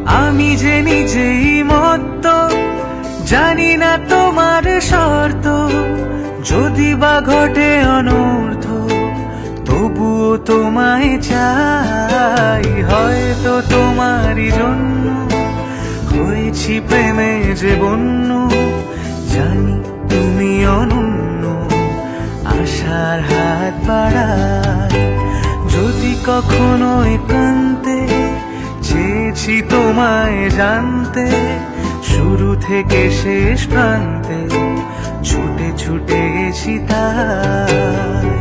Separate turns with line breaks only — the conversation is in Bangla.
আমি যে নিজেই মত্ত, জানি না তোমার শর্ত। যদি বা ঘটে অনর্থ, তবুও তোমায় চাই। হয়তো তোমারই জন্য হয়েছি প্রেমে যে বন্য। জানি তুমি অনন্য, আশার হাত বাড়াই। যদি কখনো একান্তে চেয়েছি তোমায় জানতে, শুরু থেকে শেষ প্রান্তে ছুটে ছুটে গেছি তাই।